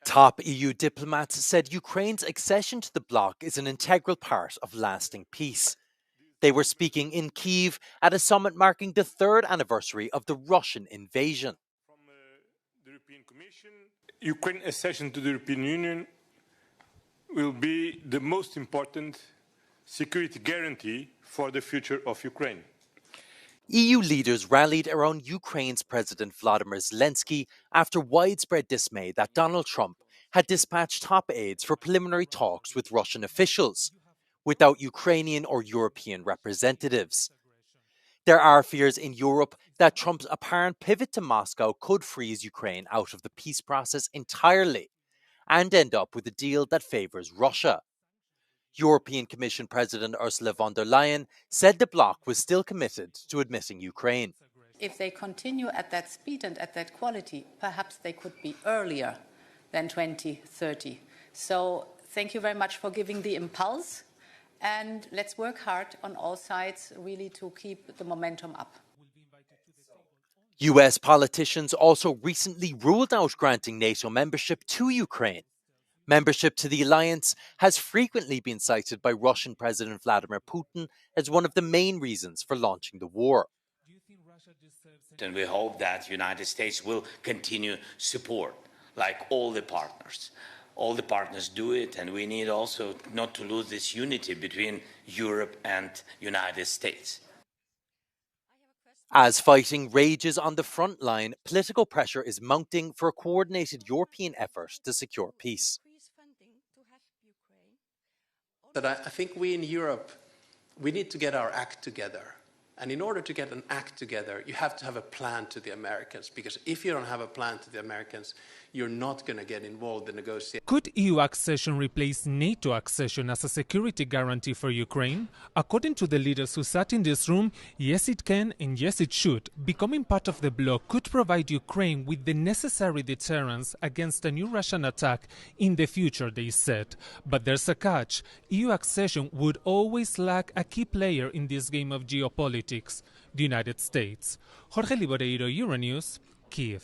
Top EU diplomats said Ukraine's accession to the bloc is an integral part of lasting peace. They were speaking in Kyiv at a summit marking the third anniversary of the Russian invasion. From the European Commission, Ukraine's accession to the European Union will be the most important security guarantee for the future of Ukraine. EU leaders rallied around Ukraine's President Volodymyr Zelensky after widespread dismay that Donald Trump had dispatched top aides for preliminary talks with Russian officials, without Ukrainian or European representatives. There are fears in Europe that Trump's apparent pivot to Moscow could freeze Ukraine out of the peace process entirely and end up with a deal that favours Russia. European Commission President Ursula von der Leyen said the bloc was still committed to admitting Ukraine. If they continue at that speed and at that quality, perhaps they could be earlier than 2030. So thank you very much for giving the impulse, and let's work hard on all sides really to keep the momentum up. US politicians also recently ruled out granting NATO membership to Ukraine. Membership to the alliance has frequently been cited by Russian President Vladimir Putin as one of the main reasons for launching the war. And we hope that the United States will continue support, like all the partners. All the partners do it, and we need also not to lose this unity between Europe and United States. As fighting rages on the front line, political pressure is mounting for a coordinated European effort to secure peace. That I think we in Europe, we need to get our act together. And in order to get an act together, you have to have a plan to the Americans. Because if you don't have a plan to the Americans, you're not going to get involved in negotiations. Could EU accession replace NATO accession as a security guarantee for Ukraine? According to the leaders who sat in this room, yes it can and yes it should. Becoming part of the bloc could provide Ukraine with the necessary deterrence against a new Russian attack in the future, they said. But there's a catch. EU accession would always lack a key player in this game of geopolitics, the United States. Jorge Liboreiro, Euronews, Kyiv.